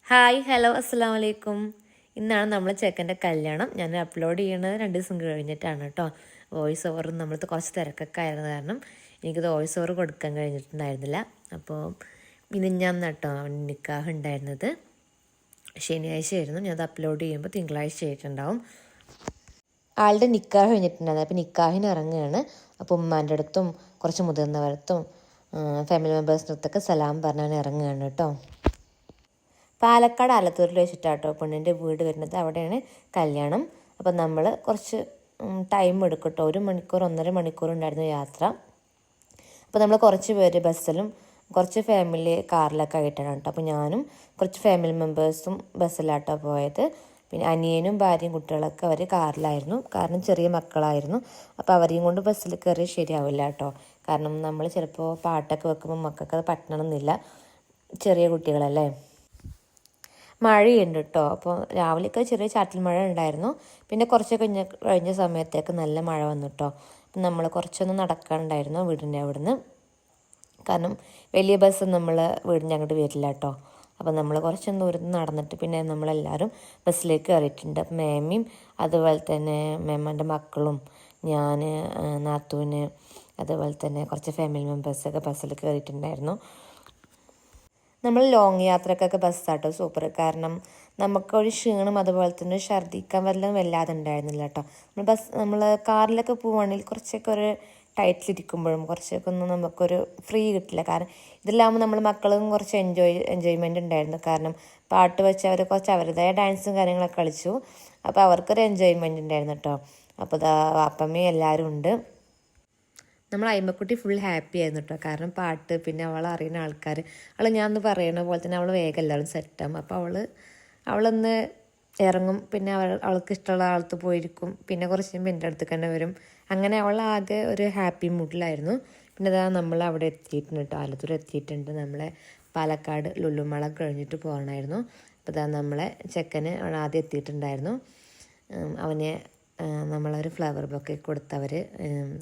Hi hello അസ്സലാമു അലൈക്കും. ഇന്നാണ് നമ്മളെ ചെക്കൻ്റെ കല്യാണം. ഞാൻ അപ്ലോഡ് ചെയ്യണത് 2 ദിവസം കഴിഞ്ഞിട്ടാണ് കേട്ടോ. വോയിസ് ഓവർ നമ്മളത് കുറച്ച് തിരക്കൊക്കെ ആയിരുന്ന കാരണം എനിക്കത് വോയിസ് ഓവർ കൊടുക്കാൻ കഴിഞ്ഞിട്ടുണ്ടായിരുന്നില്ല. അപ്പോൾ മിനിഞ്ഞാന്ന് കേട്ടോ നിക്കാഹ് ഉണ്ടായിരുന്നത്. ശനിയാഴ്ച ആയിരുന്നു. ഞാനത് അപ്ലോഡ് ചെയ്യുമ്പോൾ തിങ്കളാഴ്ച ആയിട്ടുണ്ടാവും. ആളുടെ നിക്കാഹ് കഴിഞ്ഞിട്ടുണ്ടായിരുന്നു. അപ്പോൾ നിക്കാഹിന് ഇറങ്ങുകയാണ്. അപ്പോൾ ഉമ്മാൻ്റെ അടുത്തും കുറച്ച് മുതിർന്നവരടുത്തും ഫാമിലി മെമ്പേഴ്സിൻ്റെ അടുത്തൊക്കെ സലാം പറഞ്ഞവൻ ഇറങ്ങുകയാണ് കേട്ടോ. പാലക്കാട് ആലത്തൂരിൽ വെച്ചിട്ടാട്ടോ പെണ്ണിൻ്റെ വീട് വരുന്നത്. അവിടെയാണ് കല്യാണം. അപ്പം നമ്മൾ കുറച്ച് ടൈം എടുക്കും കേട്ടോ. 1 മണിക്കൂർ 1.5 മണിക്കൂർ ഉണ്ടായിരുന്നു യാത്ര. അപ്പോൾ നമ്മൾ കുറച്ച് പേര് ബസ്സിലും കുറച്ച് ഫാമിലി കാറിലൊക്കെ ആയിട്ടാണ് കേട്ടോ. അപ്പോൾ ഞാനും കുറച്ച് ഫാമിലി മെമ്പേഴ്സും ബസ്സിലാട്ടോ പോയത്. പിന്നെ അനിയനും ഭാര്യയും കുട്ടികളൊക്കെ അവർ കാറിലായിരുന്നു. കാരണം ചെറിയ മക്കളായിരുന്നു. അപ്പോൾ അവരെയും കൊണ്ട് ബസ്സിൽ കയറി ശരിയാവില്ല കേട്ടോ. കാരണം നമ്മൾ ചിലപ്പോൾ പാട്ടൊക്കെ വെക്കുമ്പോൾ മക്കൾക്ക് അത് പറ്റണമെന്നില്ല, ചെറിയ കുട്ടികളല്ലേ. മഴയുണ്ട് കേട്ടോ. അപ്പോൾ രാവിലെയൊക്കെ ചെറിയ ചാറ്റൽ മഴ ഉണ്ടായിരുന്നു. പിന്നെ കുറച്ച് കഴിഞ്ഞ സമയത്തേക്ക് നല്ല മഴ വന്നു കേട്ടോ. അപ്പം നമ്മൾ കുറച്ചൊന്നും നടക്കാനുണ്ടായിരുന്നു വീടിൻ്റെ അവിടുന്ന്. കാരണം വലിയ ബസ് നമ്മൾ വീടിൻ്റെ അങ്ങോട്ട് വരില്ല കേട്ടോ. അപ്പം നമ്മൾ കുറച്ചൊന്നും ദൂരത്ത് നടന്നിട്ട് പിന്നെ നമ്മളെല്ലാവരും ബസ്സിലേക്ക് കയറിയിട്ടുണ്ട്. അപ്പം മേമയും അതുപോലെ തന്നെ മേമ്മൻ്റെ മക്കളും ഞാൻ, നാത്തൂന്, അതുപോലെ തന്നെ കുറച്ച് ഫാമിലി മെമ്പേഴ്സൊക്കെ ബസ്സിൽ കയറിയിട്ടുണ്ടായിരുന്നു. നമ്മൾ ലോങ് യാത്രക്കൊക്കെ ബസ്സാട്ടോ സൂപ്പർ. കാരണം നമുക്കൊരു ക്ഷീണം അതുപോലെ തന്നെ ഛർദ്ദിക്കാൻ വല്ലാതെ ഉണ്ടായിരുന്നില്ല കേട്ടോ. നമ്മൾ കാറിലൊക്കെ പോവുകയാണെങ്കിൽ കുറച്ചൊക്കെ ഒരു ടൈറ്റിലിരിക്കുമ്പോഴും കുറച്ചൊക്കെ ഒന്നും നമുക്കൊരു ഫ്രീ കിട്ടില്ല. കാരണം ഇതിലാകുമ്പോൾ നമ്മൾ മക്കളും കുറച്ച് എൻജോയ്മെൻ്റ് ഉണ്ടായിരുന്നു. കാരണം പാട്ട് വെച്ച് അവർ കുറച്ച് അവരുടേതായ ഡാൻസും കാര്യങ്ങളൊക്കെ കളിച്ചു. അപ്പോൾ അവർക്കൊരു എൻജോയ്മെൻ്റ് ഉണ്ടായിരുന്നു കേട്ടോ. അപ്പോൾ അപ്പമ്മയും എല്ലാവരും ഉണ്ട്. നമ്മൾ അയ്മക്കുട്ടി ഫുൾ ഹാപ്പി ആയിരുന്നു കേട്ടോ. കാരണം പാട്ട്, പിന്നെ അവൾ അറിയുന്ന ആൾക്കാർ, ഞാൻ ഒന്ന് പറയണ പോലെ തന്നെ അവൾ വേഗം എല്ലാവരും സെറ്റാകും. അപ്പോൾ അവളൊന്ന് ഇറങ്ങും, പിന്നെ അവൾക്ക് ഇഷ്ടമുള്ള ആളത്ത് പോയിരിക്കും, പിന്നെ കുറച്ച് കഴിയുമ്പോൾ എൻ്റെ അടുത്ത് തന്നെ വരും. അങ്ങനെ അവൾ ആകെ ഒരു ഹാപ്പി മൂഡിലായിരുന്നു. പിന്നെ അതാ നമ്മൾ അവിടെ എത്തിയിട്ടുണ്ട് കേട്ടോ, ആലത്തൂർ എത്തിയിട്ടുണ്ട്. നമ്മളെ പാലക്കാട് ലുലുമാള കഴിഞ്ഞിട്ട് പോകണമായിരുന്നു. അപ്പോൾ ഇതാ നമ്മളെ ചെക്കന് അവിടെ ആദ്യം എത്തിയിട്ടുണ്ടായിരുന്നു. അവനെ നമ്മളൊരു ഫ്ലവർ ബൊക്കെ കൊടുത്തവർ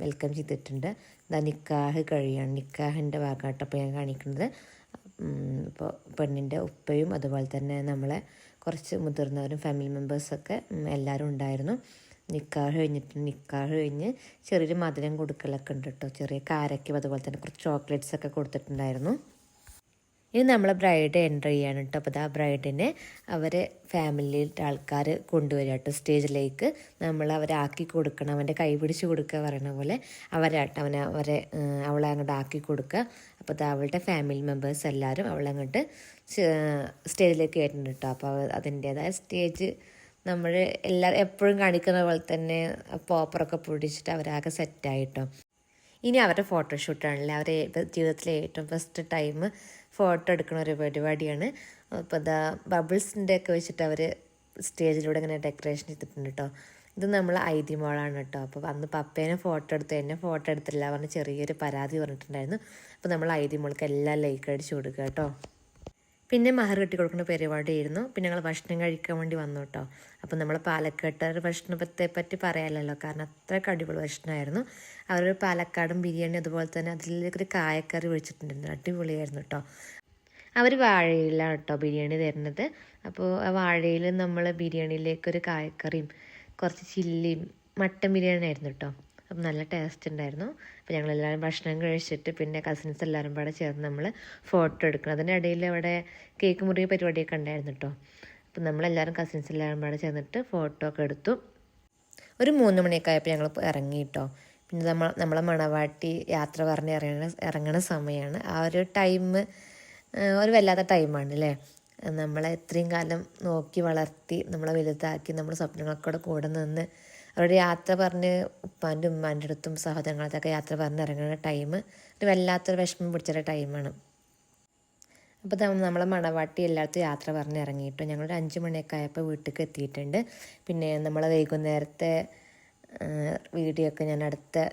വെൽക്കം ചെയ്തിട്ടുണ്ട്. ഇതാ നിക്കാഹ് കഴിയാണ്, നിക്കാഹിൻ്റെ ഭാഗമായിട്ടപ്പോൾ ഞാൻ കാണിക്കുന്നത്. ഇപ്പോൾ പെണ്ണിൻ്റെ ഉപ്പയും അതുപോലെ തന്നെ നമ്മളെ കുറച്ച് മുതിർന്നവരും ഫാമിലി മെമ്പേഴ്സൊക്കെ എല്ലാവരും ഉണ്ടായിരുന്നു. നിക്കാഹ് കഴിഞ്ഞ് ചെറിയൊരു മധുരം കൊടുക്കലൊക്കെ ഉണ്ട് കേട്ടോ. ചെറിയ കാരയ്ക്കും അതുപോലെ തന്നെ കുറച്ച് ചോക്ലേറ്റ്സൊക്കെ കൊടുത്തിട്ടുണ്ടായിരുന്നു. ഇനി നമ്മളെ ബ്രൈഡ് എൻ്റർ ചെയ്യാണ് കേട്ടോ. അപ്പോൾ ആ ബ്രൈഡിനെ അവർ ഫാമിലിയിലെ ആൾക്കാർ കൊണ്ടുവരിക കേട്ടോ സ്റ്റേജിലേക്ക്. നമ്മൾ അവരെ ആക്കി കൊടുക്കണം, അവൻ്റെ കൈ പിടിച്ച് കൊടുക്കുക പറയുന്ന പോലെ അവളെ അങ്ങോട്ട് ആക്കി കൊടുക്കുക. അപ്പോൾ അത് അവളുടെ ഫാമിലി മെമ്പേഴ്സ് എല്ലാവരും അവളെ അങ്ങോട്ട് സ്റ്റേജിലേക്ക് കയറ്റുന്നുണ്ട് കേട്ടോ. അപ്പോൾ അതിൻ്റേതായ സ്റ്റേജ് നമ്മൾ എപ്പോഴും കാണിക്കുന്ന പോലെ തന്നെ പോപ്പറൊക്കെ പൊടിച്ചിട്ട് അവരാകെ സെറ്റായിട്ടോ. ഇനി അവരുടെ ഫോട്ടോഷൂട്ടാണല്ലേ, അവരുടെ ജീവിതത്തിലെ ഏറ്റവും ഫസ്റ്റ് ടൈം ഫോട്ടോ എടുക്കുന്ന ഒരു പരിപാടിയാണ്. അപ്പോൾ ഇതാ ബബിൾസിൻ്റെ ഒക്കെ വെച്ചിട്ട് അവർ സ്റ്റേജിലൂടെ ഇങ്ങനെ ഡെക്കറേഷൻ ചെയ്തിട്ടുണ്ട് കേട്ടോ. ഇത് നമ്മൾ ഐതി മോളാണ് കേട്ടോ. അപ്പോൾ അന്ന് പപ്പേനെ ഫോട്ടോ എടുത്ത് എന്നെ ഫോട്ടോ എടുത്തില്ല പറഞ്ഞ് ചെറിയൊരു പരാതി പറഞ്ഞിട്ടുണ്ടായിരുന്നു. അപ്പോൾ നമ്മൾ ഐതി മോൾക്ക് എല്ലാം ലൈക്ക് അടിച്ച് കൊടുക്കുക കേട്ടോ. പിന്നെ മഹർ കെട്ടി കൊടുക്കുന്ന പരിപാടിയായിരുന്നു. പിന്നെ ഞങ്ങൾ ഭക്ഷണം കഴിക്കാൻ വേണ്ടി വന്നു കേട്ടോ. അപ്പം നമ്മൾ പാലക്കാട്ടുകാർ ഭക്ഷണത്തെ പറ്റി പറയാമല്ലോ, കാരണം അത്രയ്ക്ക് അടിപൊളി ഭക്ഷണമായിരുന്നു. അവരൊരു പാലക്കാടും ബിരിയാണി അതുപോലെ തന്നെ അതിലേക്കൊരു കായക്കറി ഒഴിച്ചിട്ടുണ്ടായിരുന്നു, അടിപൊളിയായിരുന്നു കേട്ടോ. അവർ വാഴയിലാണ് കേട്ടോ ബിരിയാണി തരുന്നത്. അപ്പോൾ ആ വാഴയിൽ നമ്മൾ ബിരിയാണിയിലേക്കൊരു കായക്കറിയും കുറച്ച് ചില്ലിയും മട്ടൻ ബിരിയാണി ആയിരുന്നു കേട്ടോ. അപ്പം നല്ല ടേസ്റ്റ് ഉണ്ടായിരുന്നു. അപ്പോൾ ഞങ്ങളെല്ലാവരും ഭക്ഷണം കഴിച്ചിട്ട് പിന്നെ കസിൻസ് എല്ലാവരും കൂടെ ചേർന്ന് നമ്മൾ ഫോട്ടോ എടുക്കണം. അതിനിടയിൽ അവിടെ കേക്ക് മുറിയ പരിപാടിയൊക്കെ ഉണ്ടായിരുന്നു കേട്ടോ. അപ്പം നമ്മളെല്ലാവരും കസിൻസ് എല്ലാവരും കൂടെ ചേർന്നിട്ട് ഫോട്ടോ ഒക്കെ എടുത്തു. ഒരു 3 മണിയൊക്കെ ആയപ്പോൾ ഞങ്ങൾ ഇറങ്ങി കേട്ടോ. പിന്നെ നമ്മളെ മണവാട്ടി യാത്ര പറഞ്ഞ് ഇറങ്ങണ സമയമാണ്. ആ ഒരു ടൈം ഒരു വല്ലാത്ത ടൈമാണ് അല്ലേ. നമ്മളെ ഇത്രയും കാലം നോക്കി വളർത്തി നമ്മളെ വലുതാക്കി നമ്മുടെ സ്വപ്നങ്ങൾക്കൂടെ കൂടെ നിന്ന് അവരുടെ യാത്ര പറഞ്ഞ് ഉപ്പാൻ്റെ ഉമ്മാൻ്റെ അടുത്തും സഹോദരങ്ങളത്തൊക്കെ യാത്ര പറഞ്ഞ് ഇറങ്ങുന്ന ടൈം ഒരു വല്ലാത്തൊരു വിഷമം പിടിച്ചൊരു ടൈമാണ്. അപ്പോൾ നമ്മളെ മണവാട്ടി എല്ലായിടത്തും യാത്ര പറഞ്ഞ് ഇറങ്ങിയിട്ടു. ഞങ്ങളൊരു 5 മണിയൊക്കെ ആയപ്പോൾ വീട്ടിലേക്ക് എത്തിയിട്ടുണ്ട്. പിന്നെ നമ്മളെ വൈകുന്നേരത്തെ വീഡിയോ ഒക്കെ ഞാൻ അടുത്ത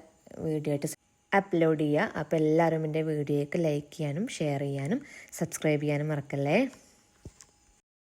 വീഡിയോ ആയിട്ട് അപ്ലോഡ് ചെയ്യുക. അപ്പോൾ എല്ലാവരും എൻ്റെ വീഡിയോയ്ക്ക് ലൈക്ക് ചെയ്യാനും ഷെയർ ചെയ്യാനും സബ്സ്ക്രൈബ് ചെയ്യാനും മറക്കല്ലേ.